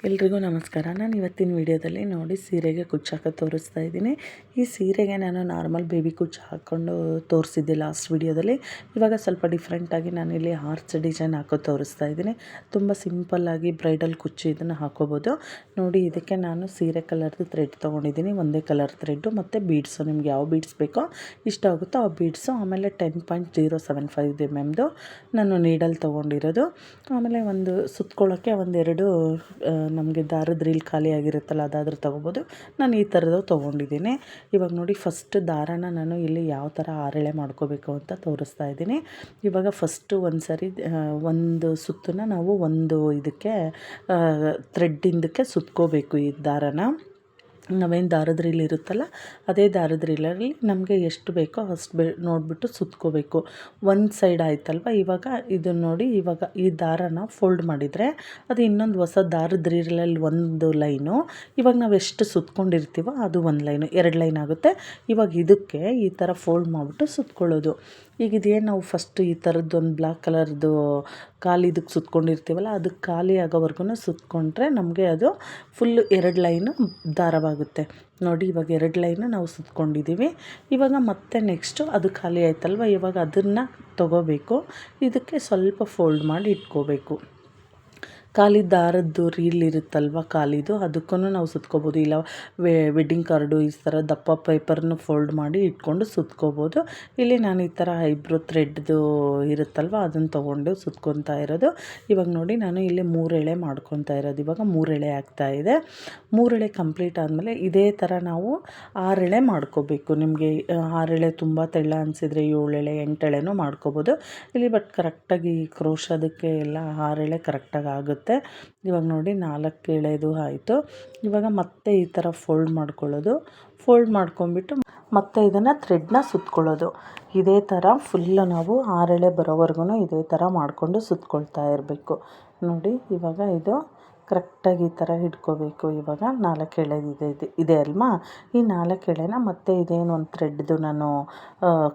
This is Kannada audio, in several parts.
ಎಲ್ರಿಗೂ ನಮಸ್ಕಾರ. ನಾನು ಇವತ್ತಿನ ವಿಡಿಯೋದಲ್ಲಿ ನೋಡಿ ಸೀರೆಗೆ ಕುಚ್ಚು ಹಾಕೋದು ತೋರಿಸ್ತಾ ಇದ್ದೀನಿ. ಈ ಸೀರೆಗೆ ನಾನು ನಾರ್ಮಲ್ ಬೇಬಿ ಕುಚ್ಚು ಹಾಕ್ಕೊಂಡು ತೋರಿಸಿದ್ದೆ ಲಾಸ್ಟ್ ವಿಡಿಯೋದಲ್ಲಿ. ಇವಾಗ ಸ್ವಲ್ಪ ಡಿಫ್ರೆಂಟಾಗಿ ನಾನಿಲ್ಲಿ ಹಾರ್ಟ್ಸ್ ಡಿಸೈನ್ ಹಾಕೋದು ತೋರಿಸ್ತಾ ಇದ್ದೀನಿ. ತುಂಬ ಸಿಂಪಲ್ಲಾಗಿ ಬ್ರೈಡಲ್ ಕುಚ್ಚು ಇದನ್ನು ಹಾಕೋಬೋದು. ನೋಡಿ, ಇದಕ್ಕೆ ನಾನು ಸೀರೆ ಕಲರ್ದು ಥ್ರೆಡ್ ತೊಗೊಂಡಿದ್ದೀನಿ, ಒಂದೇ ಕಲರ್ ಥ್ರೆಡ್ಡು ಮತ್ತು ಬೀಡ್ಸು. ನಿಮ್ಗೆ ಯಾವ ಬೀಡ್ಸ್ ಬೇಕೋ ಇಷ್ಟ ಆಗುತ್ತೋ ಆ ಬೀಡ್ಸು. ಆಮೇಲೆ 10.075 mm ನಾನು ನೀಡಲ್ ತೊಗೊಂಡಿರೋದು. ಆಮೇಲೆ ಒಂದು ಸುತ್ಕೊಳ್ಳೋಕ್ಕೆ ಒಂದೆರಡು ನಮಗೆ ದಾರದ ರೀಲ್ ಖಾಲಿ ಆಗಿರುತ್ತಲ್ಲ, ಅದಾದರೂ ತೊಗೋಬೋದು. ನಾನು ಈ ಥರದ್ದು ತೊಗೊಂಡಿದ್ದೀನಿ. ಇವಾಗ ನೋಡಿ, ಫಸ್ಟ್ ದಾರನ ನಾನು ಇಲ್ಲಿ ಯಾವ ಥರ ಆರೆಳೆ ಮಾಡ್ಕೋಬೇಕು ಅಂತ ತೋರಿಸ್ತಾ ಇದ್ದೀನಿ. ಇವಾಗ ಫಸ್ಟು ಒಂದು ಸರಿ ಒಂದು ಸುತ್ತನ್ನ ನಾವು ಒಂದು ಇದಕ್ಕೆ ಥ್ರೆಡ್ಡಿಂದಕ್ಕೆ ಸುತ್ಕೋಬೇಕು. ಈ ದಾರನ ನಾವೇನು ದಾರದ ರೀಲ್ ಇರುತ್ತಲ್ಲ, ಅದೇ ದಾರದ ರೀಲಲ್ಲಿ ನಮಗೆ ಎಷ್ಟು ಬೇಕೋ ಅಷ್ಟು ನೋಡಿಬಿಟ್ಟು ಸುತ್ಕೋಬೇಕು. ಒಂದು ಸೈಡ್ ಆಯ್ತಲ್ವ. ಇವಾಗ ಇದನ್ನು ನೋಡಿ, ಇವಾಗ ಈ ದಾರನ ಫೋಲ್ಡ್ ಮಾಡಿದರೆ ಅದು ಇನ್ನೊಂದು ಹೊಸ ದಾರದ ರೀಲಲ್ಲಿ ಒಂದು ಲೈನು. ಇವಾಗ ನಾವು ಎಷ್ಟು ಸುತ್ಕೊಂಡಿರ್ತೀವೋ ಅದು ಒಂದು ಲೈನು, 2 ಲೈನ್ ಆಗುತ್ತೆ. ಇವಾಗ ಇದಕ್ಕೆ ಈ ಥರ ಫೋಲ್ಡ್ ಮಾಡಿಬಿಟ್ಟು ಸುತ್ಕೊಳ್ಳೋದು. ಈಗ ಇದೇನು ನಾವು ಫಸ್ಟು ಈ ಥರದ್ದು ಒಂದು ಬ್ಲ್ಯಾಕ್ ಕಲರ್ದು ಖಾಲಿದಕ್ಕೆ ಸುತ್ಕೊಂಡಿರ್ತೀವಲ್ಲ, ಅದಕ್ಕೆ ಖಾಲಿ ಆಗೋವರೆಗೂ ಸುತ್ಕೊಂಡ್ರೆ ನಮಗೆ ಅದು ಫುಲ್ಲು 2 ಲೈನು ದಾರವಾಗುತ್ತೆ. ನೋಡಿ, ಇವಾಗ 2 ಲೈನು ನಾವು ಸುತ್ಕೊಂಡಿದ್ದೀವಿ. ಇವಾಗ ಮತ್ತೆ ನೆಕ್ಸ್ಟು ಅದು ಖಾಲಿ ಆಯ್ತಲ್ವ, ಇವಾಗ ಅದನ್ನು ತೊಗೋಬೇಕು. ಇದಕ್ಕೆ ಸ್ವಲ್ಪ ಫೋಲ್ಡ್ ಮಾಡಿ ಇಟ್ಕೋಬೇಕು. ಖಾಲಿ ದಾರದ್ದು ರೀಲ್ ಇರುತ್ತಲ್ವ ಖಾಲಿದು, ಅದಕ್ಕೂ ನಾವು ಸುತ್ಕೋಬೋದು. ಇಲ್ಲ ವೆಡ್ಡಿಂಗ್ ಕಾರ್ಡು ಈ ಥರ ದಪ್ಪ ಪೇಪರ್ನು ಫೋಲ್ಡ್ ಮಾಡಿ ಇಟ್ಕೊಂಡು ಸುತ್ಕೋಬೋದು. ಇಲ್ಲಿ ನಾನು ಈ ಥರ ಐಬ್ರೋ ಥ್ರೆಡ್ದು ಇರುತ್ತಲ್ವ ಅದನ್ನು ತೊಗೊಂಡು ಸುತ್ಕೊತಾ ಇರೋದು. ಇವಾಗ ನೋಡಿ, ನಾನು ಇಲ್ಲಿ 3 ಎಳೆ ಮಾಡ್ಕೊತಾ ಇರೋದು. ಇವಾಗ 3 ಎಳೆ ಆಗ್ತಾಯಿದೆ. 3 ಎಳೆ ಕಂಪ್ಲೀಟ್ ಆದಮೇಲೆ ಇದೇ ಥರ ನಾವು 6 ಎಳೆ ಮಾಡ್ಕೋಬೇಕು. ನಿಮಗೆ 6 ಎಳೆ ತುಂಬ ತೆಳ್ಳ ಅನಿಸಿದರೆ 7 ಎಳೆ 8 ಎಳೆನೂ ಮಾಡ್ಕೋಬೋದು ಇಲ್ಲಿ. ಬಟ್ ಕರೆಕ್ಟಾಗಿ ಕ್ರೋಶೋದಕ್ಕೆ ಎಲ್ಲ 6 ಎಳೆ ಕರೆಕ್ಟಾಗಿ ಆಗುತ್ತೆ. ಇವಾಗ ನೋಡಿ, 4 ಎಳೆದು ಆಯಿತು. ಇವಾಗ ಮತ್ತೆ ಈ ಥರ ಫೋಲ್ಡ್ ಮಾಡ್ಕೊಳ್ಳೋದು. ಫೋಲ್ಡ್ ಮಾಡ್ಕೊಂಬಿಟ್ಟು ಮತ್ತೆ ಇದನ್ನು ಥ್ರೆಡ್ನ ಸುತ್ಕೊಳ್ಳೋದು. ಇದೇ ಥರ ಫುಲ್ಲು ನಾವು 6 ಎಳೆ ಬರೋವರೆಗೂ ಇದೇ ಥರ ಮಾಡಿಕೊಂಡು ಸುತ್ಕೊಳ್ತಾ ಇರಬೇಕು. ನೋಡಿ, ಇವಾಗ ಇದು ಕರೆಕ್ಟಾಗಿ ಈ ಥರ ಹಿಡ್ಕೋಬೇಕು. ಇವಾಗ 4 ಎಳೆದಿದೆ ಇದೆ ಅಲ್ವಾ, ಈ 4 ಎಳೆನ ಮತ್ತೆ ಇದೇನು ಒಂದು ಥ್ರೆಡ್ದು ನಾನು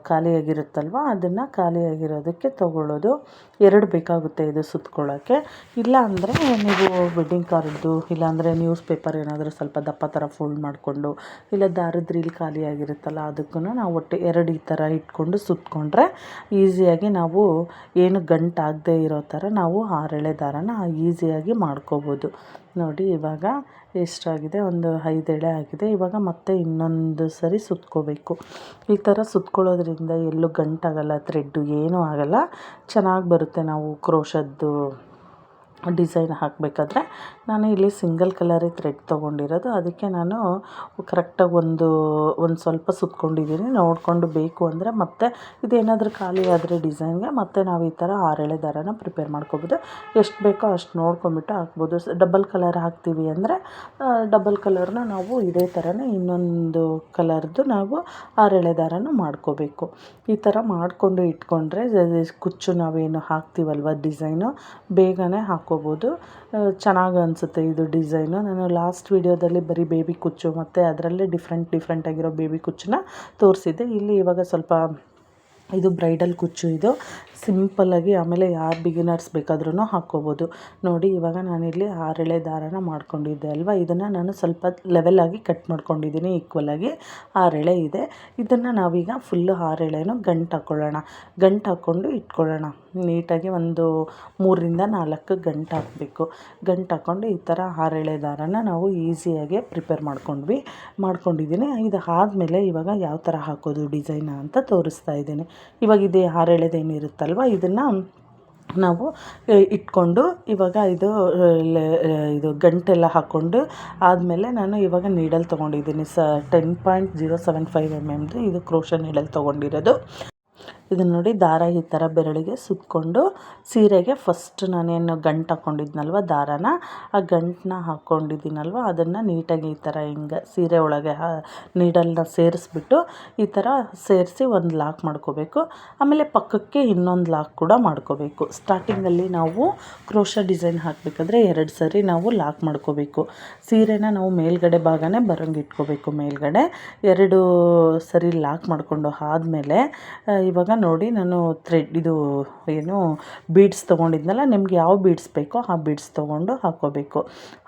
ಖಾಲಿಯಾಗಿರುತ್ತಲ್ವ ಅದನ್ನು ಖಾಲಿಯಾಗಿರೋದಕ್ಕೆ ತೊಗೊಳ್ಳೋದು. 2 ಬೇಕಾಗುತ್ತೆ ಇದು ಸುತ್ಕೊಳ್ಳೋಕ್ಕೆ. ಇಲ್ಲ ಅಂದರೆ ನೀವು ವೆಡ್ಡಿಂಗ್ ಕಾರ್ಡ್ದು ಇಲ್ಲಾಂದರೆ ನ್ಯೂಸ್ ಪೇಪರ್ ಏನಾದರೂ ಸ್ವಲ್ಪ ದಪ್ಪ ಥರ ಫೋಲ್ಡ್ ಮಾಡಿಕೊಂಡು, ಇಲ್ಲ ದಾರದ ರೀಲ್ ಖಾಲಿಯಾಗಿರುತ್ತಲ್ಲ ಅದಕ್ಕೂ ನಾವು ಒಟ್ಟು 2 ಈ ಥರ ಇಟ್ಕೊಂಡು ಸುತ್ಕೊಂಡ್ರೆ ಈಸಿಯಾಗಿ ನಾವು ಏನು ಗಂಟಾಗದೇ ಇರೋ ಥರ ನಾವು 6 ಎಳೆ ದಾರನ ಈಸಿಯಾಗಿ ಮಾಡ್ಕೋಬೋದು. ನೋಡಿ, ಇವಾಗ ಎಷ್ಟಾಗಿದೆ, ಒಂದು 5 ಎಳೆ ಆಗಿದೆ. ಇವಾಗ ಮತ್ತೆ ಇನ್ನೊಂದು ಸರಿ ಸುತ್ಕೋಬೇಕು. ಈ ಥರ ಸುತ್ಕೊಳ್ಳೋದ್ರಿಂದ ಎಲ್ಲೂ ಗಂಟಾಗಲ್ಲ, ಥ್ರೆಡ್ಡು ಏನೂ ಆಗಲ್ಲ, ಚೆನ್ನಾಗಿ ಬರುತ್ತೆ. ನಾವು ಕ್ರೋಶದ್ದು ಡಿಸೈನ್ ಹಾಕಬೇಕಾದ್ರೆ ನಾನು ಇಲ್ಲಿ ಸಿಂಗಲ್ ಕಲರೇ ಥ್ರೆಡ್ ತೊಗೊಂಡಿರೋದು. ಅದಕ್ಕೆ ನಾನು ಕರೆಕ್ಟಾಗಿ ಒಂದು ಸ್ವಲ್ಪ ಸುತ್ಕೊಂಡಿದ್ದೀನಿ. ನೋಡಿಕೊಂಡು ಬೇಕು ಅಂದರೆ ಮತ್ತೆ ಇದೇನಾದರೂ ಖಾಲಿ ಆದರೆ ಡಿಸೈನ್ಗೆ ಮತ್ತೆ ನಾವು ಈ ಥರ 6 ಎಳೆ ದಾರನ ಪ್ರಿಪೇರ್ ಮಾಡ್ಕೋಬೋದು. ಎಷ್ಟು ಬೇಕೋ ಅಷ್ಟು ನೋಡ್ಕೊಂಬಿಟ್ಟು ಹಾಕ್ಬೋದು. ಡಬಲ್ ಕಲರ್ ಹಾಕ್ತೀವಿ ಅಂದರೆ ಡಬಲ್ ಕಲರ್ನ ನಾವು ಇದೇ ಥರನೇ ಇನ್ನೊಂದು ಕಲರ್ದು ನಾವು 6 ಎಳೆ ದಾರನ ಮಾಡ್ಕೋಬೇಕು. ಈ ಥರ ಮಾಡಿಕೊಂಡು ಇಟ್ಕೊಂಡ್ರೆ ಕುಚ್ಚು ನಾವೇನು ಹಾಕ್ತೀವಲ್ವ ಡಿಸೈನು ಬೇಗನೆ ಹಾಕ್ಕೋಬೋದು. ಚೆನ್ನಾಗಿ ಅನಿಸುತ್ತೆ ಇದು ಡಿಸೈನು. ನಾನು ಲಾಸ್ಟ್ ವಿಡಿಯೋದಲ್ಲಿ ಬರೀ ಬೇಬಿ ಕುಚ್ಚು ಮತ್ತು ಅದರಲ್ಲೇ ಡಿಫ್ರೆಂಟಾಗಿರೋ ಬೇಬಿ ಕುಚ್ಚನ್ನ ತೋರಿಸಿದ್ದೆ. ಇಲ್ಲಿ ಇವಾಗ ಸ್ವಲ್ಪ ಇದು ಬ್ರೈಡಲ್ ಕುಚ್ಚು, ಇದು ಸಿಂಪಲ್ಲಾಗಿ. ಆಮೇಲೆ ಯಾರು ಬಿಗಿನರ್ಸ್ ಬೇಕಾದ್ರೂ ಹಾಕ್ಕೋಬೋದು. ನೋಡಿ, ಇವಾಗ ನಾನಿಲ್ಲಿ 6 ಎಳೆ ದಾರನ ಮಾಡ್ಕೊಂಡಿದ್ದೆ ಅಲ್ವಾ, ಇದನ್ನು ನಾನು ಸ್ವಲ್ಪ ಲೆವೆಲಾಗಿ ಕಟ್ ಮಾಡ್ಕೊಂಡಿದ್ದೀನಿ. ಈಕ್ವಲಾಗಿ 6 ಎಳೆ ಇದೆ. ಇದನ್ನು ನಾವೀಗ ಫುಲ್ಲು 6 ಎಳೆನೂ ಗಂಟು ಹಾಕ್ಕೊಂಡು ಇಟ್ಕೊಳ್ಳೋಣ. ನೀಟಾಗಿ ಒಂದು 3ರಿಂದ 4 ಗಂಟು ಹಾಕಬೇಕು. ಗಂಟು ಹಾಕ್ಕೊಂಡು ಈ ಥರ 6 ಎಳೆ ದಾರನ ನಾವು ಈಸಿಯಾಗಿ ಪ್ರಿಪೇರ್ ಮಾಡ್ಕೊಂಡಿದ್ದೀನಿ. ಇದು ಆದಮೇಲೆ ಇವಾಗ ಯಾವ ಥರ ಹಾಕೋದು ಡಿಸೈನ ಅಂತ ತೋರಿಸ್ತಾ ಇದ್ದೀನಿ. ಇವಾಗ ಇದೇ 6 ಎಳೆದೇನಿರುತ್ತಲ್ವ ಇದನ್ನು ನಾವು ಇಟ್ಕೊಂಡು ಇವಾಗ ಇದು ಗಂಟೆಲ್ಲ ಹಾಕ್ಕೊಂಡು ಆದಮೇಲೆ ನಾನು ಇವಾಗ ನೀಡಲ್ ತೊಗೊಂಡಿದ್ದೀನಿ. 10.075 mm ಇದು ಕ್ರೋಶಾ ನೀಡಲ್ ತೊಗೊಂಡಿರೋದು. ಇದನ್ನು ನೋಡಿ, ದಾರ ಈ ಥರ ಬೆರಳಿಗೆ ಸುತ್ತಕೊಂಡು ಸೀರೆಗೆ ಫಸ್ಟ್ ನಾನೇನು ಗಂಟು ಹಾಕ್ಕೊಂಡಿದ್ನಲ್ವ ದಾರನ, ಆ ಗಂಟನ್ನ ಹಾಕ್ಕೊಂಡಿದ್ದೀನಲ್ವ ಅದನ್ನು ನೀಟಾಗಿ ಈ ಥರ ಹಿಂಗೆ ಸೀರೆ ಒಳಗೆ ನೀಡಲ್ನ ಸೇರಿಸ್ಬಿಟ್ಟು ಈ ಥರ ಸೇರಿಸಿ ಒಂದು ಲಾಕ್ ಮಾಡ್ಕೋಬೇಕು. ಆಮೇಲೆ ಪಕ್ಕಕ್ಕೆ ಇನ್ನೊಂದು ಲಾಕ್ ಕೂಡ ಮಾಡ್ಕೋಬೇಕು. ಸ್ಟಾರ್ಟಿಂಗಲ್ಲಿ ನಾವು ಕ್ರೋಶಾ ಡಿಸೈನ್ ಹಾಕಬೇಕಾದ್ರೆ 2 ಸರಿ ನಾವು ಲಾಕ್ ಮಾಡ್ಕೋಬೇಕು. ಸೀರೆನ ನಾವು ಮೇಲ್ಗಡೆ ಭಾಗನೇ ಬರೋಂಗೆ ಇಟ್ಕೋಬೇಕು. ಮೇಲ್ಗಡೆ 2 ಸರಿ ಲಾಕ್ ಮಾಡಿಕೊಂಡು ಆದಮೇಲೆ ಇವಾಗ ನೋಡಿ ನಾನು ಇದು ಏನು ಬೀಡ್ಸ್ ತೊಗೊಂಡಿದ್ನಲ್ಲ, ನಿಮ್ಗೆ ಯಾವ ಬೀಡ್ಸ್ ಬೇಕೋ ಆ ಬೀಡ್ಸ್ ತೊಗೊಂಡು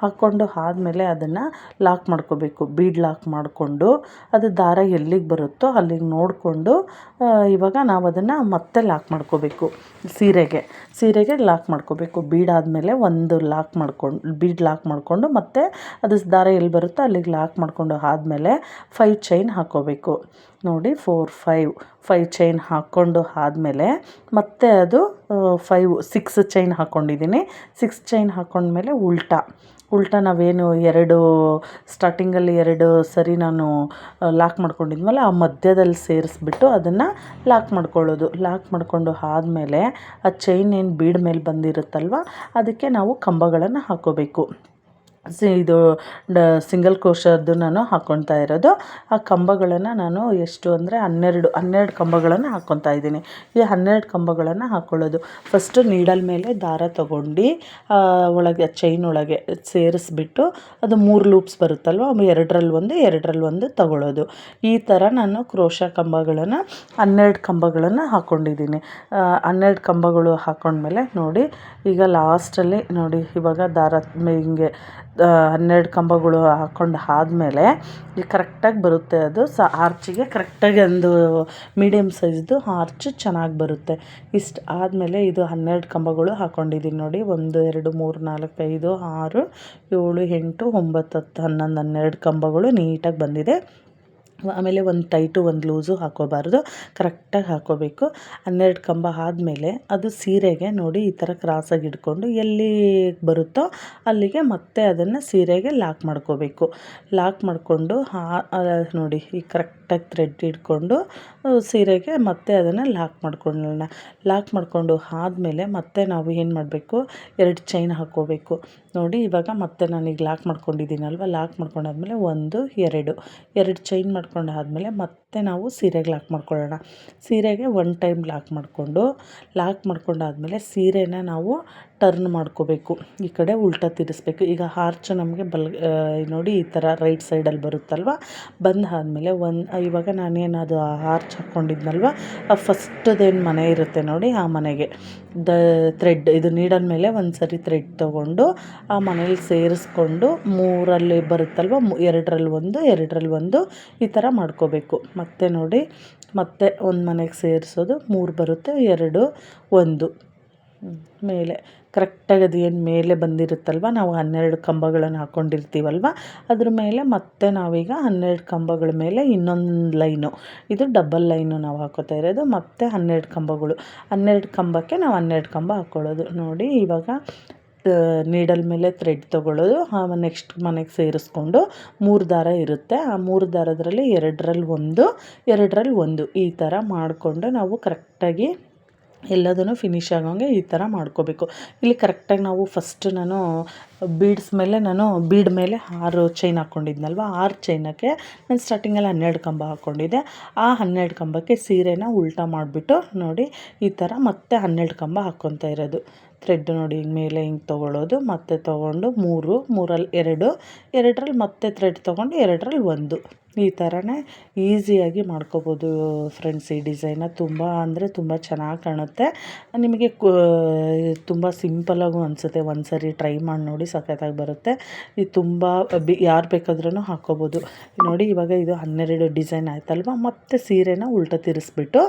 ಹಾಕ್ಕೊಂಡು ಆದಮೇಲೆ ಅದನ್ನು ಲಾಕ್ ಮಾಡ್ಕೋಬೇಕು. ಬೀಡ್ ಲಾಕ್ ಮಾಡಿಕೊಂಡು ಅದು ದಾರ ಎಲ್ಲಿಗೆ ಬರುತ್ತೋ ಅಲ್ಲಿಗೆ ನೋಡಿಕೊಂಡು ಇವಾಗ ನಾವು ಅದನ್ನು ಮತ್ತೆ ಲಾಕ್ ಮಾಡ್ಕೋಬೇಕು. ಸೀರೆಗೆ ಲಾಕ್ ಮಾಡ್ಕೋಬೇಕು. ಬೀಡಾದಮೇಲೆ ಒಂದು ಬೀಡ್ ಲಾಕ್ ಮಾಡಿಕೊಂಡು ಮತ್ತೆ ಅದು ದಾರ ಎಲ್ಲಿ ಬರುತ್ತೋ ಅಲ್ಲಿಗೆ ಲಾಕ್ ಮಾಡಿಕೊಂಡು ಆದಮೇಲೆ 5 ಚೈನ್ ಹಾಕ್ಕೋಬೇಕು. ನೋಡಿ 4 5 ಚೈನ್ ಹಾಕ್ಕೊಂಡು ಆದಮೇಲೆ ಮತ್ತೆ ಅದು 6 ಚೈನ್ ಹಾಕ್ಕೊಂಡಿದ್ದೀನಿ. 6 ಚೈನ್ ಹಾಕ್ಕೊಂಡ್ಮೇಲೆ ಉಲ್ಟಾ ನಾವೇನು ಸ್ಟಾರ್ಟಿಂಗಲ್ಲಿ 2 ಸರಿ ನಾನು ಲಾಕ್ ಮಾಡ್ಕೊಂಡಿದ್ವಲ್ಲ ಆ ಮಧ್ಯದಲ್ಲಿ ಸೇರಿಸ್ಬಿಟ್ಟು ಅದನ್ನು ಲಾಕ್ ಮಾಡ್ಕೊಂಡು ಆದಮೇಲೆ ಆ ಚೈನ್ ಏನು ಬೀಡ್ ಮೇಲೆ ಬಂದಿರುತ್ತಲ್ವ ಅದಕ್ಕೆ ನಾವು ಕಂಬಗಳನ್ನು ಹಾಕ್ಕೋಬೇಕು. ಇದು ಸಿಂಗಲ್ ಕ್ರೋಶದ್ದು ನಾನು ಹಾಕ್ಕೊತಾ ಇರೋದು. ಆ ಕಂಬಗಳನ್ನು ನಾನು ಎಷ್ಟು ಅಂದರೆ 12 ಕಂಬಗಳನ್ನು ಹಾಕ್ಕೊತಾ ಇದ್ದೀನಿ. ಈ 12 ಕಂಬಗಳನ್ನು ಹಾಕ್ಕೊಳ್ಳೋದು. ಫಸ್ಟು ನೀಡಲ್ ಮೇಲೆ ದಾರ ತಗೊಂಡು ಒಳಗೆ ಚೈನ್ ಒಳಗೆ ಸೇರಿಸ್ಬಿಟ್ಟು ಅದು 3 ಲೂಪ್ಸ್ ಬರುತ್ತಲ್ವ, 2ರಲ್ಲಿ ಒಂದು ತಗೊಳ್ಳೋದು. ಈ ಥರ ನಾನು ಕ್ರೋಶ ಕಂಬಗಳನ್ನು 12 ಕಂಬಗಳನ್ನು ಹಾಕ್ಕೊಂಡಿದ್ದೀನಿ. 12 ಕಂಬಗಳು ಹಾಕ್ಕೊಂಡ್ಮೇಲೆ ನೋಡಿ ಈಗ ಲಾಸ್ಟಲ್ಲಿ ನೋಡಿ ಇವಾಗ ದಾರ ಹಿಂಗೆ 12 ಕಂಬಗಳು ಹಾಕ್ಕೊಂಡು ಆದಮೇಲೆ ಈಗ ಕರೆಕ್ಟಾಗಿ ಬರುತ್ತೆ. ಅದು ಆರ್ಚಿಗೆ ಕರೆಕ್ಟಾಗಿ ಒಂದು ಮೀಡಿಯಮ್ ಸೈಜ್ದು ಆರ್ಚ್ ಚೆನ್ನಾಗಿ ಬರುತ್ತೆ. ಇಷ್ಟು ಆದಮೇಲೆ ಇದು 12 ಕಂಬಗಳು ಹಾಕ್ಕೊಂಡಿದ್ದೀನಿ ನೋಡಿ. 1 2 3 4 5 6 7 8 9 10 11 12 ಕಂಬಗಳು ನೀಟಾಗಿ ಬಂದಿದೆ. ಆಮೇಲೆ ಒಂದು ಟೈಟು ಒಂದು ಲೂಸು ಹಾಕ್ಕೋಬಾರ್ದು, ಕರೆಕ್ಟಾಗಿ ಹಾಕ್ಕೋಬೇಕು. 12 ಕಂಬ ಆದಮೇಲೆ ಅದು ಸೀರೆಗೆ ನೋಡಿ ಈ ಥರ ಕ್ರಾಸಾಗಿ ಇಟ್ಕೊಂಡು ಎಲ್ಲಿ ಬರುತ್ತೋ ಅಲ್ಲಿಗೆ ಮತ್ತೆ ಅದನ್ನು ಸೀರೆಗೆ ಲಾಕ್ ಮಾಡ್ಕೋಬೇಕು. ಲಾಕ್ ಮಾಡಿಕೊಂಡು ನೋಡಿ ಈ ಕರೆಕ್ಟಾಗಿ ಥ್ರೆಡ್ ಇಟ್ಕೊಂಡು ಸೀರೆಗೆ ಮತ್ತೆ ಅದನ್ನು ಲಾಕ್ ಮಾಡ್ಕೊಂಡು ಆದಮೇಲೆ ಮತ್ತೆ ನಾವು ಏನು ಮಾಡಬೇಕು, 2 ಚೈನ್ ಹಾಕ್ಕೋಬೇಕು. ನೋಡಿ ಇವಾಗ ಮತ್ತೆ ನಾನೀಗ ಲಾಕ್ ಮಾಡ್ಕೊಂಡಿದ್ದೀನಲ್ವ, ಲಾಕ್ ಮಾಡ್ಕೊಂಡಾದ್ಮೇಲೆ 1 2 ಚೈನ್ ಮಾಡ್ಕೊಂಡಾದ್ಮೇಲೆ ಮತ್ತೆ ನಾವು ಸೀರೆಗೆ ಲಾಕ್ ಮಾಡ್ಕೊಳ್ಳೋಣ. ಸೀರೆಗೆ 1 ಟೈಮ್ ಲಾಕ್ ಮಾಡ್ಕೊಂಡಾದ್ಮೇಲೆ ಸೀರೆನ ನಾವು ಟರ್ನ್ ಮಾಡ್ಕೋಬೇಕು. ಈ ಕಡೆ ಉಲ್ಟಾ ತಿರ್ಸ್ಬೇಕು. ಈಗ ಆರ್ಚ್ ನಮಗೆ ನೋಡಿ ಈ ಥರ ರೈಟ್ ಸೈಡಲ್ಲಿ ಬರುತ್ತಲ್ವ, ಬಂದಾದಮೇಲೆ ಇವಾಗ ನಾನೇನದು ಆರ್ಚ್ ಹಾಕ್ಕೊಂಡಿದ್ನಲ್ವ, ಆ ಫಸ್ಟದೇನು ಮನೆ ಇರುತ್ತೆ ನೋಡಿ ಆ ಮನೆಗೆ ಥ್ರೆಡ್ ಇದು ನೀಡಲ್ ಮೇಲೆ ಒಂದು ಸರಿ ಥ್ರೆಡ್ ತೊಗೊಂಡು ಆ ಮನೇಲಿ ಸೇರಿಸ್ಕೊಂಡು 3ರಲ್ಲಿ ಬರುತ್ತಲ್ವ, 2ರಲ್ಲಿ ಒಂದು ಈ ಥರ ಮಾಡ್ಕೋಬೇಕು. ಮತ್ತೆ ನೋಡಿ ಮತ್ತೆ ಒಂದು ಮನೆಗೆ ಸೇರಿಸೋದು 3 ಬರುತ್ತೆ, 2 1 ಮೇಲೆ ಕರೆಕ್ಟಾಗಿ ಅದು ಏನು ಮೇಲೆ ಬಂದಿರುತ್ತಲ್ವ, ನಾವು 12 ಕಂಬಗಳನ್ನು ಹಾಕ್ಕೊಂಡಿರ್ತೀವಲ್ವ ಅದ್ರ ಮೇಲೆ ಮತ್ತೆ ನಾವೀಗ 12 ಕಂಬಗಳ ಮೇಲೆ ಇನ್ನೊಂದು ಲೈನು, ಇದು ಡಬಲ್ ಲೈನು ನಾವು ಹಾಕೋತಾ ಇರೋದು. ಮತ್ತೆ 12 ಕಂಬಗಳು, 12 ಕಂಬಕ್ಕೆ ನಾವು 12 ಕಂಬ ಹಾಕ್ಕೊಳ್ಳೋದು. ನೋಡಿ ಇವಾಗ ನೀಡಲ್ ಮೇಲೆ ಥ್ರೆಡ್ ತೊಗೊಳ್ಳೋದು, ನೆಕ್ಸ್ಟ್ ಮನೆಗೆ ಸೇರಿಸ್ಕೊಂಡು 3 ದಾರ ಇರುತ್ತೆ, ಆ 3 ದಾರದ್ರಲ್ಲಿ 2ರಲ್ಲಿ ಒಂದು ಈ ಥರ ಮಾಡಿಕೊಂಡು ನಾವು ಕರೆಕ್ಟಾಗಿ ಎಲ್ಲದನ್ನು ಫಿನಿಶ್ ಆಗೋಂಗೆ ಈ ಥರ ಮಾಡ್ಕೋಬೇಕು. ಇಲ್ಲಿ ಕರೆಕ್ಟಾಗಿ ನಾವು ಫಸ್ಟ್ ನಾನು ಬೀಡ್ ಮೇಲೆ 6 ಚೈನ್ ಹಾಕ್ಕೊಂಡಿದ್ನಲ್ವ, 6 ಚೈನಕ್ಕೆ ನಾನು ಸ್ಟಾರ್ಟಿಂಗಲ್ಲಿ 12 ಕಂಬ ಹಾಕ್ಕೊಂಡಿದ್ದೆ. ಆ 12 ಕಂಬಕ್ಕೆ ಸೀರೆನ ಉಲ್ಟಾ ಮಾಡಿಬಿಟ್ಟು ನೋಡಿ ಈ ಥರ ಮತ್ತೆ 12 ಕಂಬ ಹಾಕ್ಕೊತಾ ಇರೋದು. ಥ್ರೆಡ್ ನೋಡಿ ಹಿಂಗೆ ಮೇಲೆ ಹಿಂಗೆ ತೊಗೊಳ್ಳೋದು, ಮತ್ತೆ ತೊಗೊಂಡು 3ರಲ್ಲಿ 2ರಲ್ಲಿ ಮತ್ತೆ ಥ್ರೆಡ್ ತೊಗೊಂಡು 2ರಲ್ಲಿ 1 ಈ ಥರನೇ ಈಸಿಯಾಗಿ ಮಾಡ್ಕೋಬೋದು ಫ್ರೆಂಡ್ಸ್. ಈ ಡಿಸೈನ ತುಂಬ ಅಂದರೆ ತುಂಬ ಚೆನ್ನಾಗಿ ಕಾಣುತ್ತೆ. ನಿಮಗೆ ತುಂಬ ಸಿಂಪಲಾಗೂ ಅನಿಸುತ್ತೆ. ಒಂದು ಸರಿ ಟ್ರೈ ಮಾಡಿ ನೋಡಿ, ಸಖತ್ತಾಗಿ ಬರುತ್ತೆ. ಇದು ತುಂಬ ಯಾರು ಬೇಕಾದ್ರೂ ಹಾಕ್ಕೋಬೋದು. ನೋಡಿ ಇವಾಗ ಇದು 12 ಡಿಸೈನ್ ಆಯ್ತಲ್ವ, ಮತ್ತು ಸೀರೆನ ಉಲ್ಟಾ ತಿರ್ಸ್ಬಿಟ್ಟು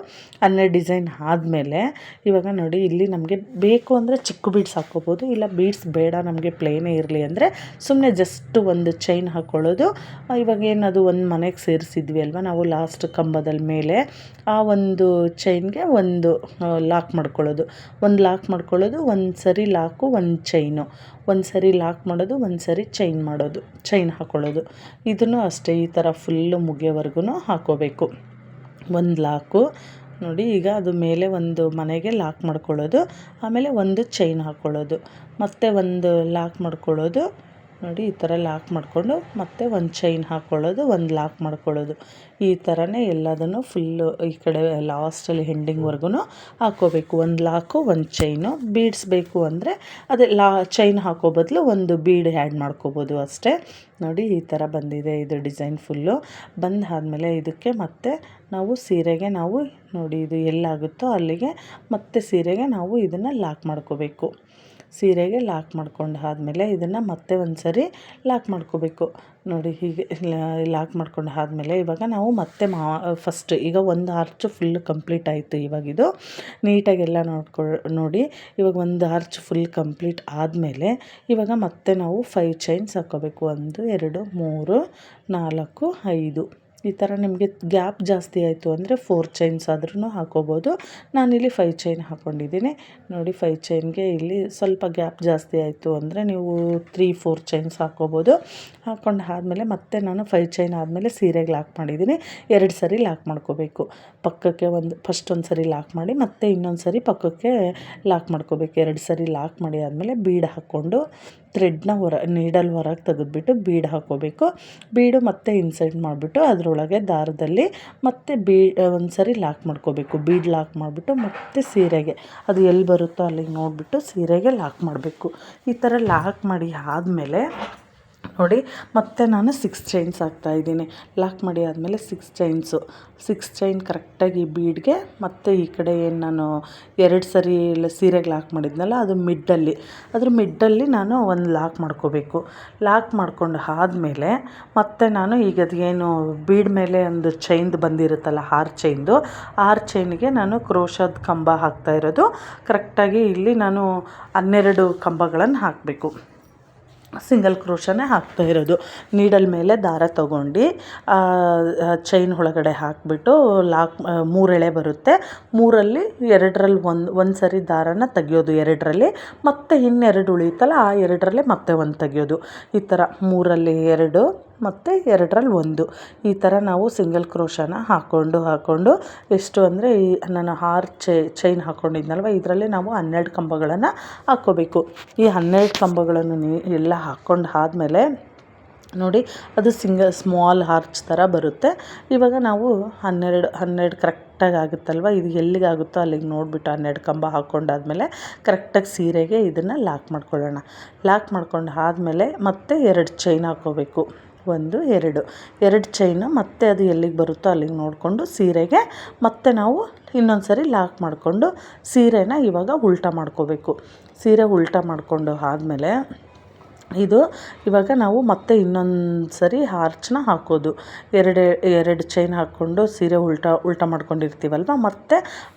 12 ಡಿಸೈನ್ ಆದಮೇಲೆ ಇವಾಗ ನೋಡಿ ಇಲ್ಲಿ ನಮಗೆ ಬೇಕು ಅಂದರೆ ಚಿಕ್ಕ ಬೀಡ್ಸ್ ಹಾಕ್ಕೋಬೋದು, ಇಲ್ಲ ಬೀಡ್ಸ್ ಬೇಡ ನಮಗೆ ಪ್ಲೇನೇ ಇರಲಿ ಅಂದರೆ ಸುಮ್ಮನೆ ಜಸ್ಟ್ ಒಂದು ಚೈನ್ ಹಾಕ್ಕೊಳ್ಳೋದು. ಇವಾಗ ಏನದು ಒಂದು ಮನೆಗೆ ಸೇರಿಸಿದ್ವಿ ಅಲ್ವ ನಾವು ಲಾಸ್ಟ್ ಕಂಬದಲ್ಲಿ ಮೇಲೆ, ಆ ಒಂದು ಚೈನ್ಗೆ ಒಂದು ಲಾಕ್ ಮಾಡ್ಕೊಳ್ಳೋದು, ಒಂದು ಸರಿ ಲಾಕು, ಒಂದು ಚೈನು, ಒಂದು ಸರಿ ಲಾಕ್ ಮಾಡೋದು, ಒಂದು ಸರಿ ಚೈನ್ ಹಾಕ್ಕೊಳ್ಳೋದು. ಇದನ್ನು ಅಷ್ಟೇ ಈ ಥರ ಫುಲ್ಲು ಮುಗಿಯೋವರೆಗೂ ಹಾಕ್ಕೋಬೇಕು. ಒಂದು ಲಾಕು ನೋಡಿ, ಈಗ ಅದು ಮೇಲೆ ಒಂದು ಮನೆಗೆ ಲಾಕ್ ಮಾಡ್ಕೊಳ್ಳೋದು, ಆಮೇಲೆ ಒಂದು ಚೈನ್ ಹಾಕ್ಕೊಳ್ಳೋದು, ಮತ್ತೆ ಒಂದು ಲಾಕ್ ಮಾಡ್ಕೊಳ್ಳೋದು. ನೋಡಿ ಈ ಥರ ಲಾಕ್ ಮಾಡಿಕೊಂಡು ಮತ್ತೆ ಒಂದು ಚೈನ್ ಹಾಕ್ಕೊಳ್ಳೋದು, ಒಂದು ಲಾಕ್ ಮಾಡ್ಕೊಳ್ಳೋದು. ಈ ಥರನೇ ಎಲ್ಲದನ್ನು ಫುಲ್ಲು ಈ ಕಡೆ ಲಾಸ್ಟಲ್ಲಿ ಎಂಡಿಂಗ್ವರೆಗೂ ಹಾಕ್ಕೋಬೇಕು. ಒಂದು ಲಾಕು, ಒಂದು ಚೈನು. ಬೀಡ್ಸ್ ಬೇಕು ಅಂದರೆ ಅದೇ ಚೈನ್ ಹಾಕೋ ಬದಲು ಒಂದು ಬೀಡ್ ಆ್ಯಡ್ ಮಾಡ್ಕೋಬೋದು ಅಷ್ಟೇ. ನೋಡಿ ಈ ಥರ ಬಂದಿದೆ ಇದು ಡಿಸೈನ್ ಫುಲ್ಲು. ಬಂದಾದಮೇಲೆ ಇದಕ್ಕೆ ಮತ್ತೆ ನಾವು ಸೀರೆಗೆ ನಾವು ನೋಡಿ ಇದು ಎಲ್ಲಾಗುತ್ತೋ ಅಲ್ಲಿಗೆ ಮತ್ತೆ ಸೀರೆಗೆ ನಾವು ಇದನ್ನು ಲಾಕ್ ಮಾಡ್ಕೋಬೇಕು. ಸೀರೆಗೆ ಲಾಕ್ ಮಾಡ್ಕೊಂಡು ಆದಮೇಲೆ ಇದನ್ನು ಮತ್ತೆ ಒಂದು ಸರಿ ಲಾಕ್ ಮಾಡ್ಕೋಬೇಕು. ನೋಡಿ ಹೀಗೆ ಲಾಕ್ ಮಾಡ್ಕೊಂಡು ಆದಮೇಲೆ ಇವಾಗ ನಾವು ಮತ್ತೆ ಫಸ್ಟ್ ಈಗ ಒಂದು ಆರ್ಚು ಫುಲ್ ಕಂಪ್ಲೀಟ್ ಆಯಿತು. ಇವಾಗಿದು ನೀಟಾಗೆಲ್ಲ ನೋಡಿ ಇವಾಗ ಒಂದು ಆರ್ಚ್ ಫುಲ್ ಕಂಪ್ಲೀಟ್ ಆದಮೇಲೆ ಇವಾಗ ಮತ್ತೆ ನಾವು 5 ಚೈನ್ಸ್ ಹಾಕ್ಕೋಬೇಕು. 1 2 3 4 5 ಈ ಥರ ನಿಮಗೆ ಗ್ಯಾಪ್ ಜಾಸ್ತಿ ಆಯಿತು ಅಂದರೆ 4 ಚೈನ್ಸ್ ಆದ್ರೂ ಹಾಕ್ಕೋಬೋದು. ನಾನಿಲ್ಲಿ 5 ಚೈನ್ ಹಾಕ್ಕೊಂಡಿದ್ದೀನಿ. ನೋಡಿ 5 ಚೈನ್ಗೆ ಇಲ್ಲಿ ಸ್ವಲ್ಪ ಗ್ಯಾಪ್ ಜಾಸ್ತಿ ಆಯಿತು ಅಂದರೆ ನೀವು 3-4 ಚೈನ್ಸ್ ಹಾಕ್ಕೋಬೋದು. ಹಾಕ್ಕೊಂಡು ಆದಮೇಲೆ ಮತ್ತೆ ನಾನು 5 ಚೈನ್ ಆದಮೇಲೆ ಸೀರೆಗೆ ಲಾಕ್ ಮಾಡಿದ್ದೀನಿ. 2 ಸರಿ ಲಾಕ್ ಮಾಡ್ಕೋಬೇಕು. ಪಕ್ಕಕ್ಕೆ ಫಸ್ಟ್ ಒಂದು ಸರಿ ಲಾಕ್ ಮಾಡಿ ಮತ್ತೆ ಇನ್ನೊಂದು ಸರಿ ಪಕ್ಕಕ್ಕೆ ಲಾಕ್ ಮಾಡ್ಕೋಬೇಕು. 2 ಸರಿ ಲಾಕ್ ಮಾಡಿ ಆದಮೇಲೆ ಬೀಡ್ ಹಾಕ್ಕೊಂಡು ಥ್ರೆಡ್ನ ನೀಡಲ್ ಹೊರಗೆ ತೆಗೆದ್ಬಿಟ್ಟು ಬೀಡ್ ಹಾಕ್ಕೋಬೇಕು. ಬೀಡು ಮತ್ತೆ ಇನ್ಸರ್ಟ್ ಮಾಡಿಬಿಟ್ಟು ಅದರೊಳಗೆ ದಾರದಲ್ಲಿ ಮತ್ತೆ ಒಂದು ಸರಿ ಲಾಕ್ ಮಾಡ್ಕೋಬೇಕು. ಬೀಡ್ ಲಾಕ್ ಮಾಡಿಬಿಟ್ಟು ಮತ್ತೆ ಸೀರೆಗೆ ಅದು ಎಲ್ಲಿ ಬರುತ್ತೋ ಅಲ್ಲಿಗೆ ನೋಡಿಬಿಟ್ಟು ಸೀರೆಗೆ ಲಾಕ್ ಮಾಡಬೇಕು. ಈ ಥರ ಲಾಕ್ ಮಾಡಿ ಆದಮೇಲೆ ನೋಡಿ ಮತ್ತೆ ನಾನು 6 ಚೈನ್ಸ್ ಹಾಕ್ತಾಯಿದ್ದೀನಿ. ಲಾಕ್ ಮಾಡಿ ಆದಮೇಲೆ 6 ಚೈನ್ ಕರೆಕ್ಟಾಗಿ ಬೀಡ್ಗೆ ಮತ್ತು ಈ ಕಡೆ ಏನು ನಾನು 2 ಸರಿ ಸೀರೆಗೆ ಲಾಕ್ ಮಾಡಿದ್ನಲ್ಲ ಅದು ಮಿಡ್ಡಲ್ಲಿ ನಾನು ಒಂದು ಲಾಕ್ ಮಾಡ್ಕೋಬೇಕು. ಲಾಕ್ ಮಾಡ್ಕೊಂಡು ಆದಮೇಲೆ ಮತ್ತೆ ನಾನು ಈಗ ಅದೇನು ಬೀಡ್ ಮೇಲೆ ಒಂದು ಚೈನ್ದು ಬಂದಿರುತ್ತಲ್ಲ 6 ಚೈನ್ಗೆ ನಾನು ಕ್ರೋಶದ ಕಂಬ ಹಾಕ್ತಾ ಇರೋದು. ಕರೆಕ್ಟಾಗಿ ಇಲ್ಲಿ ನಾನು 12 ಕಂಬಗಳನ್ನು ಹಾಕಬೇಕು. ಸಿಂಗಲ್ ಕ್ರೋಶನೇ ಹಾಕ್ತಾ ಇರೋದು. ನೀಡಲ್ ಮೇಲೆ ದಾರ ತೊಗೊಂಡು ಚೈನ್ ಒಳಗಡೆ ಹಾಕಿಬಿಟ್ಟು ಲಾಕ್ 3 ಎಳೆ ಬರುತ್ತೆ. 3ರಲ್ಲಿ 2ರಲ್ಲಿ ಒಂದು ಸರಿ ದಾರನ ತೆಗಿಯೋದು. 2ರಲ್ಲಿ ಮತ್ತೆ ಇನ್ನೆರಡು ಉಳಿಯುತ್ತಲ್ಲ ಆ 2ರಲ್ಲಿ ಮತ್ತೆ ಒಂದು ತೆಗಿಯೋದು. ಈ ಥರ 3ರಲ್ಲಿ 2 ಮತ್ತು 2ರಲ್ಲಿ 1 ಈ ಥರ ನಾವು ಸಿಂಗಲ್ ಕ್ರೋಶನ ಹಾಕ್ಕೊಂಡು ಎಷ್ಟು ಅಂದರೆ ನಾನು 6 ಚೈನ್ ಹಾಕ್ಕೊಂಡಿದ್ನಲ್ವ ಇದರಲ್ಲಿ ನಾವು 12 ಕಂಬಗಳನ್ನು ಹಾಕ್ಕೋಬೇಕು. ಈ 12 ಕಂಬಗಳನ್ನು ಎಲ್ಲ ಹಾಕ್ಕೊಂಡು ಆದಮೇಲೆ ನೋಡಿ ಅದು ಸ್ಮಾಲ್ ಆರ್ಚ್ ಥರ ಬರುತ್ತೆ. ಇವಾಗ ನಾವು 12 ಕರೆಕ್ಟಾಗಿ ಆಗುತ್ತಲ್ವ, ಇದು ಎಲ್ಲಿಗಾಗುತ್ತೋ ಅಲ್ಲಿಗೆ ನೋಡಿಬಿಟ್ಟು 12 ಕಂಬ ಹಾಕ್ಕೊಂಡಾದ್ಮೇಲೆ ಕರೆಕ್ಟಾಗಿ ಸೀರೆಗೆ ಇದನ್ನು ಲಾಕ್ ಮಾಡ್ಕೊಳ್ಳೋಣ. ಲಾಕ್ ಮಾಡ್ಕೊಂಡು ಆದಮೇಲೆ ಮತ್ತೆ 2 ಚೈನ್ ಹಾಕ್ಕೋಬೇಕು. 1 2 ಚೈನು ಮತ್ತೆ ಅದು ಎಲ್ಲಿಗೆ ಬರುತ್ತೋ ಅಲ್ಲಿಗೆ ನೋಡಿಕೊಂಡು ಸೀರೆಗೆ ಮತ್ತೆ ನಾವು ಇನ್ನೊಂದು ಸರಿ ಲಾಕ್ ಮಾಡಿಕೊಂಡು ಸೀರೆನ ಇವಾಗ ಉಲ್ಟಾ ಮಾಡ್ಕೋಬೇಕು. ಸೀರೆ ಉಲ್ಟಾ ಮಾಡಿಕೊಂಡು ಆದಮೇಲೆ ಇದು ಇವಾಗ ನಾವು ಮತ್ತೆ ಇನ್ನೊಂದು ಸರಿ ಆರ್ಚ್ನ ಹಾಕೋದು. 2 ಚೈನ್ ಹಾಕ್ಕೊಂಡು ಸೀರೆ ಉಲ್ಟಾ ಮಾಡ್ಕೊಂಡಿರ್ತೀವಲ್ವ, ಮತ್ತು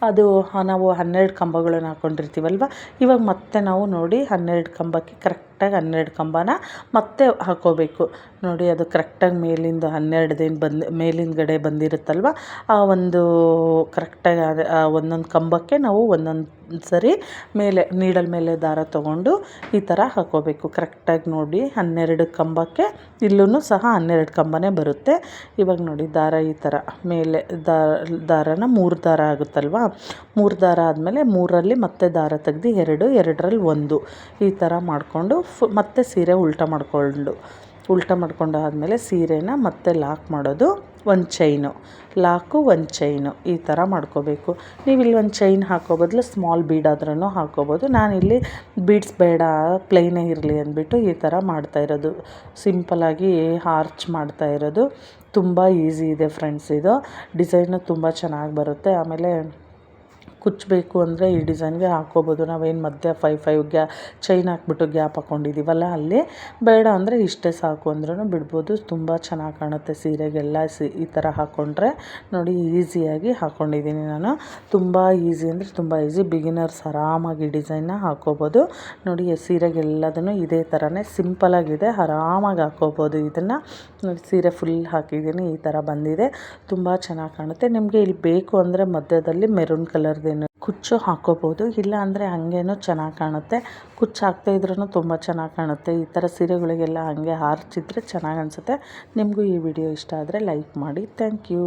ಅದು ನಾವು 12 ಕಂಬಗಳನ್ನು ಹಾಕ್ಕೊಂಡಿರ್ತೀವಲ್ವ, ಇವಾಗ ಮತ್ತೆ ನಾವು ನೋಡಿ 12 ಕಂಬಕ್ಕೆ ಕರೆಕ್ಟಾಗಿ 12 ಕಂಬನ ಮತ್ತೆ ಹಾಕೋಬೇಕು. ನೋಡಿ ಅದು ಕರೆಕ್ಟಾಗಿ ಮೇಲಿಂದ 12 ಮೇಲಿಂದಗಡೆ ಬಂದಿರುತ್ತಲ್ವ, ಆ ಒಂದು ಕರೆಕ್ಟಾಗಿ ಒಂದೊಂದು ಕಂಬಕ್ಕೆ ನಾವು ಒಂದೊಂದು ಸರಿ ಮೇಲೆ ನೀಡಲ್ ಮೇಲೆ ದಾರ ತೊಗೊಂಡು ಈ ಥರ ಹಾಕೋಬೇಕು. ಕರೆಕ್ಟಾಗಿ ನೋಡಿ 12 ಕಂಬಕ್ಕೆ ಇಲ್ಲೂ ಸಹ 12 ಕಂಬನೇ ಬರುತ್ತೆ. ಇವಾಗ ನೋಡಿ ದಾರ ಈ ಥರ ಮೇಲೆ ದಾರನ 3 ದಾರ ಆಗುತ್ತಲ್ವ, 3 ದಾರ ಆದಮೇಲೆ 3ರಲ್ಲಿ ಮತ್ತೆ ದಾರ ತೆಗ್ದು 2ರಲ್ಲಿ 1 ಈ ಥರ ಮಾಡಿಕೊಂಡು ಮತ್ತೆ ಸೀರೆ ಉಲ್ಟಾ ಮಾಡ್ಕೊಂಡು ಆದಮೇಲೆ ಸೀರೆನ ಮತ್ತೆ ಲಾಕ್ ಮಾಡೋದು. 1 ಚೈನು ಲಾಕು, 1 ಚೈನು ಈ ಥರ ಮಾಡ್ಕೋಬೇಕು. ನೀವು ಇಲ್ಲಿ 1 ಚೈನ್ ಹಾಕೋ ಬದಲು ಸ್ಮಾಲ್ ಬೀಡ್ ಆದ್ರೂ ಹಾಕೋಬೋದು. ನಾನಿಲ್ಲಿ ಬೀಡ್ಸ್ ಬೇಡ ಪ್ಲೈನೇ ಇರಲಿ ಅಂದ್ಬಿಟ್ಟು ಈ ಥರ ಮಾಡ್ತಾಯಿರೋದು. ಸಿಂಪಲಾಗಿ ಆರ್ಚ್ ಮಾಡ್ತಾಯಿರೋದು. ತುಂಬ ಈಸಿ ಇದೆ ಫ್ರೆಂಡ್ಸ್. ಇದು ಡಿಸೈನು ತುಂಬ ಚೆನ್ನಾಗಿ ಬರುತ್ತೆ. ಆಮೇಲೆ ಕುಚ್ಚಬೇಕು ಅಂದರೆ ಈ ಡಿಸೈನ್ಗೆ ಹಾಕ್ಕೋಬೋದು. ನಾವೇನು ಮಧ್ಯೆ 5 ಚೈನ್ ಹಾಕ್ಬಿಟ್ಟು ಗ್ಯಾಪ್ ಹಾಕ್ಕೊಂಡಿದ್ದೀವಲ್ಲ ಅಲ್ಲಿ, ಬೇಡ ಅಂದರೆ ಇಷ್ಟೇ ಸಾಕು ಅಂದ್ರೂ ಬಿಡ್ಬೋದು. ತುಂಬ ಚೆನ್ನಾಗಿ ಕಾಣುತ್ತೆ ಸೀರೆಗೆಲ್ಲ ಈ ಥರ ಹಾಕ್ಕೊಂಡ್ರೆ. ನೋಡಿ ಈಸಿಯಾಗಿ ಹಾಕ್ಕೊಂಡಿದ್ದೀನಿ ನಾನು. ತುಂಬ ಈಸಿ ಅಂದರೆ ತುಂಬ ಈಸಿ. ಬಿಗಿನರ್ಸ್ ಆರಾಮಾಗಿ ಡಿಸೈನ್ನ ಹಾಕ್ಕೋಬೋದು. ನೋಡಿ ಸೀರೆಗೆಲ್ಲದನ್ನು ಇದೇ ಥರನೇ ಸಿಂಪಲಾಗಿದೆ, ಆರಾಮಾಗಿ ಹಾಕ್ಕೋಬೋದು. ಇದನ್ನು ನೋಡಿ ಸೀರೆ ಫುಲ್ ಹಾಕಿದ್ದೀನಿ, ಈ ಥರ ಬಂದಿದೆ. ತುಂಬ ಚೆನ್ನಾಗಿ ಕಾಣುತ್ತೆ. ನಿಮಗೆ ಇಲ್ಲಿ ಬೇಕು ಅಂದರೆ ಮಧ್ಯದಲ್ಲಿ ಮೆರೂನ್ ಕಲರ್ದೇನು ಕುಚ್ಚು ಹಾಕ್ಕೋಬೋದು, ಇಲ್ಲ ಅಂದರೆ ಹಂಗೇನೂ ಚೆನ್ನಾಗಿ ಕಾಣುತ್ತೆ. ಕುಚ್ಚು ಹಾಕ್ತಾಯಿದ್ರೂ ತುಂಬ ಚೆನ್ನಾಗಿ ಕಾಣುತ್ತೆ. ಈ ಥರ ಸೀರೆಗಳಿಗೆಲ್ಲ ಹಾಗೆ ಆರ್ಚಿದ್ರೆ ಚೆನ್ನಾಗಿ ಅನಿಸುತ್ತೆ. ನಿಮಗೂ ಈ ವಿಡಿಯೋ ಇಷ್ಟ ಆದರೆ ಲೈಕ್ ಮಾಡಿ. Thank you.